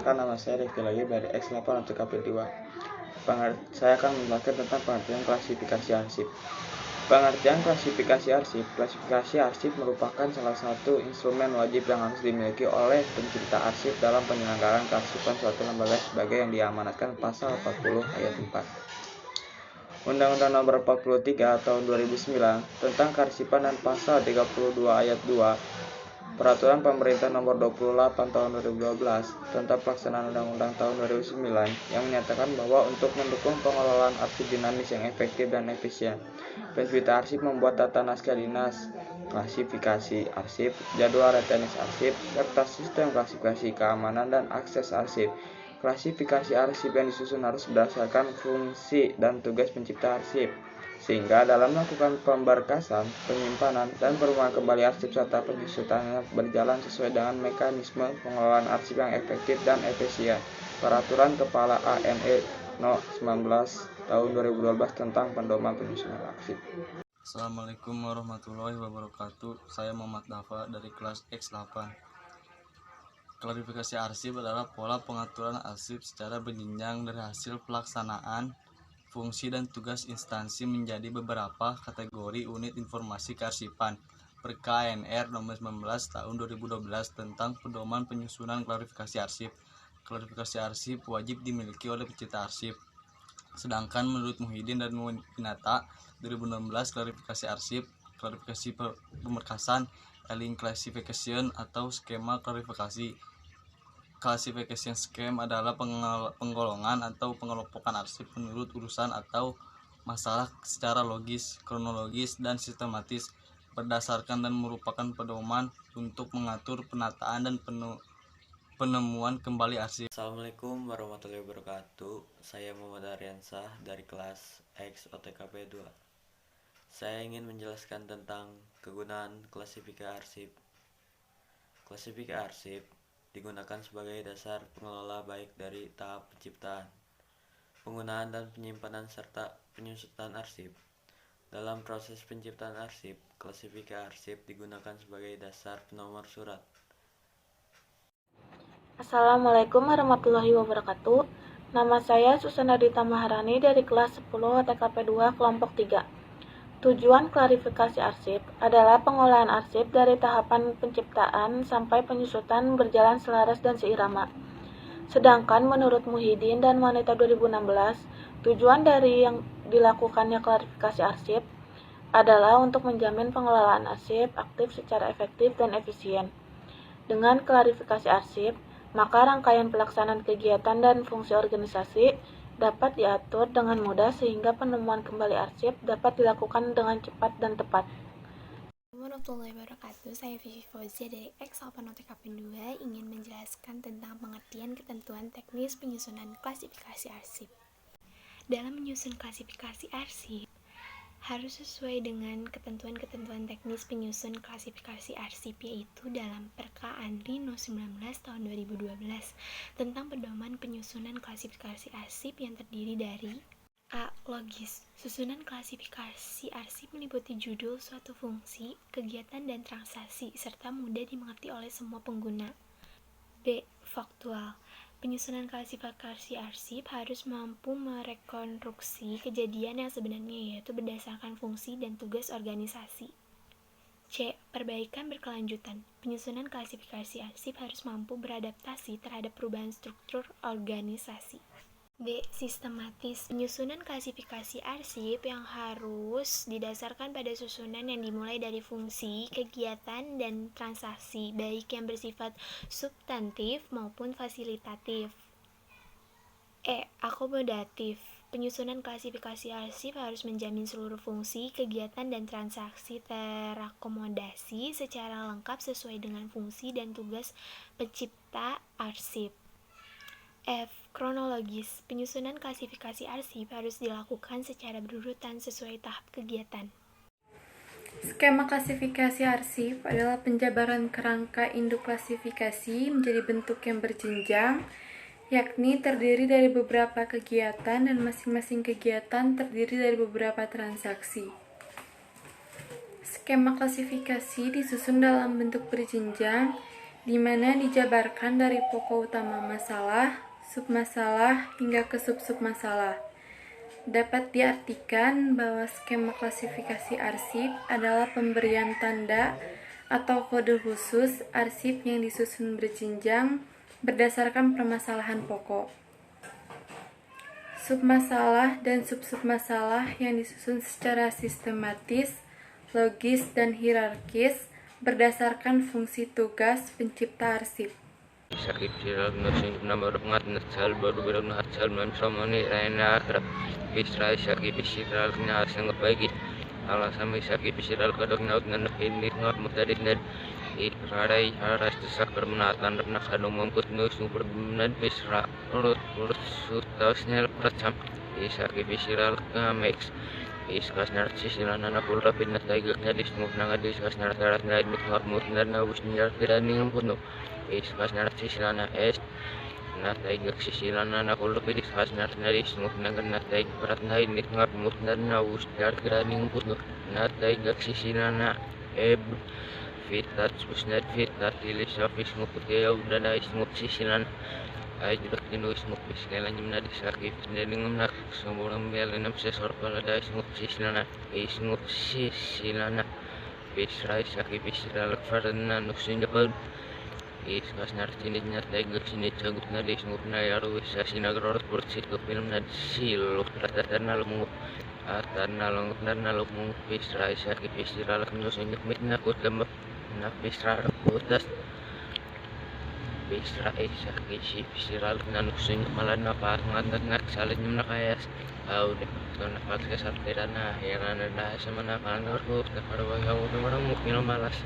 Perkenalkan, nama saya Rifki lagi dari X8 untuk KP2. Saya akan menjelaskan tentang pengertian klasifikasi arsip. Pengertian klasifikasi arsip. Klasifikasi arsip merupakan salah satu instrumen wajib yang harus dimiliki oleh pencipta arsip dalam penyelenggaraan kearsipan suatu lembaga sebagai yang diamanatkan pasal 40 ayat 4. Undang-Undang Nomor 43 Tahun 2009 tentang kearsipan dan pasal 32 ayat 2 Peraturan Pemerintah Nomor 28 Tahun 2012 tentang pelaksanaan Undang-Undang Tahun 2009 yang menyatakan bahwa untuk mendukung pengelolaan arsip dinamis yang efektif dan efisien, pencipta arsip membuat tata naskah dinas, klasifikasi arsip, jadwal retenis arsip, serta sistem klasifikasi keamanan dan akses arsip. Klasifikasi arsip yang disusun harus berdasarkan fungsi dan tugas pencipta arsip, sehingga dalam melakukan pemberkasan, penyimpanan, dan perubahan kembali arsip serta penyusutannya berjalan sesuai dengan mekanisme pengelolaan arsip yang efektif dan efisien. Peraturan Kepala ANE No. 19 Tahun 2012 tentang pedoman penyusunan arsip. Assalamualaikum warahmatullahi wabarakatuh. Saya Muhammad Dafa dari kelas X8. Klasifikasi arsip adalah pola pengaturan arsip secara berjenjang dari hasil pelaksanaan fungsi dan tugas instansi menjadi beberapa kategori unit informasi kearsipan per KNR nomor 19 tahun 2012 tentang pedoman penyusunan klasifikasi arsip. Klasifikasi arsip wajib dimiliki oleh pencipta arsip. Sedangkan menurut Muhyiddin dan Winata 2016, klasifikasi arsip, klasifikasi pemberkasan, Ealing classification atau skema klasifikasi. Classification scheme adalah penggolongan atau pengelompokan arsip menurut urusan atau masalah secara logis, kronologis, dan sistematis berdasarkan dan merupakan pedoman untuk mengatur penataan dan penemuan kembali arsip. Assalamualaikum warahmatullahi wabarakatuh. Saya Muhammad Aryansah dari kelas X OTKP 2. Saya ingin menjelaskan tentang kegunaan klasifikasi arsip. Klasifikasi arsip digunakan sebagai dasar pengelola baik dari tahap penciptaan, penggunaan dan penyimpanan serta penyusutan arsip. Dalam proses penciptaan arsip, klasifikasi arsip digunakan sebagai dasar penomor surat. Assalamualaikum warahmatullahi wabarakatuh. Nama saya Susana Dita Maharani dari kelas 10 TKP 2 kelompok 3. Tujuan klasifikasi arsip adalah pengolahan arsip dari tahapan penciptaan sampai penyusutan berjalan selaras dan seirama. Sedangkan menurut Muhyiddin dan Wanita 2016, tujuan dari yang dilakukannya klasifikasi arsip adalah untuk menjamin pengelolaan arsip aktif secara efektif dan efisien. Dengan klasifikasi arsip, maka rangkaian pelaksanaan kegiatan dan fungsi organisasi dapat diatur dengan mudah sehingga penemuan kembali arsip dapat dilakukan dengan cepat dan tepat. Warahmatullahi wabarakatuh. Saya Vivi Fauzia dari X8 OTKP 2 ingin menjelaskan tentang pengertian ketentuan teknis penyusunan klasifikasi arsip. Dalam menyusun klasifikasi arsip, harus sesuai dengan ketentuan-ketentuan teknis penyusun klasifikasi arsip, yaitu dalam Perka Andri No. 19 tahun 2012 tentang pedoman penyusunan klasifikasi arsip yang terdiri dari A. Logis. Susunan klasifikasi arsip meliputi judul suatu fungsi, kegiatan, dan transaksi serta mudah dimengerti oleh semua pengguna. B. Faktual. Penyusunan klasifikasi arsip harus mampu merekonstruksi kejadian yang sebenarnya, yaitu berdasarkan fungsi dan tugas organisasi. C. Perbaikan berkelanjutan. Penyusunan klasifikasi arsip harus mampu beradaptasi terhadap perubahan struktur organisasi. D. Sistematis. Penyusunan klasifikasi arsip yang harus didasarkan pada susunan yang dimulai dari fungsi, kegiatan, dan transaksi, baik yang bersifat substantif maupun fasilitatif. E. Akomodatif. Penyusunan klasifikasi arsip harus menjamin seluruh fungsi, kegiatan, dan transaksi terakomodasi secara lengkap sesuai dengan fungsi dan tugas pencipta arsip. F. Kronologis. Penyusunan klasifikasi arsip harus dilakukan secara berurutan sesuai tahap kegiatan. Skema klasifikasi arsip adalah penjabaran kerangka induk klasifikasi menjadi bentuk yang berjenjang, yakni terdiri dari beberapa kegiatan dan masing-masing kegiatan terdiri dari beberapa transaksi. Skema klasifikasi disusun dalam bentuk berjenjang di mana dijabarkan dari pokok utama masalah, submasalah, hingga ke sub-submasalah. Dapat diartikan bahwa skema klasifikasi arsip adalah pemberian tanda atau kode khusus arsip yang disusun berjenjang berdasarkan permasalahan pokok. Submasalah dan sub-submasalah yang disusun secara sistematis, logis, dan hierarkis berdasarkan fungsi tugas pencipta arsip. Sakit siral nusin nomor pengat nasal baru berang nasal memsamani rena akrab Israel sakit siral kena sangat baik Allah sampai sakit siral kadang naut nanak ini ngat mutadin dan Ikrarai haras desak permenatan nak kadang mengkut nus berbenan Israel urut sutasnya percam sakit siral kamex Iskas narsis silana pulra pinat taigaknya dismuk nangadis kas nartarat naik mitngap mutnar nawus nyar tiraning puno Iskas narsis silana es nat taigak sisilana nakul pidis kas nart naris muk nangan nat taig berat naik mitngap mutnar nawus nyar tiraning puno nat taigak sisilana eb fitat susnat fitat tilis ofis muk putih udah naik muk sisilana Ajak jenuh smuk biskela nyimna disakif ndelingum nak sumurang bel enam sesor pala da smuk sisilana smuk sisilana bisrai sakif bisral farna nuksin dapat iskas nartinit nyat daigak sinit sagut na di smuk na yaru sasina grorot bursit ke film na siluk ratatan na lumuk atan na lungut na lumuk bisrai sakif bisral nuksin mit nakut lemak nak bisral putas Israel sakit si siral nanuksin malan apa ngat salin nyum nakayas au de to napat ke sartirana yang ana sama nakan urut na parwa yang udah malas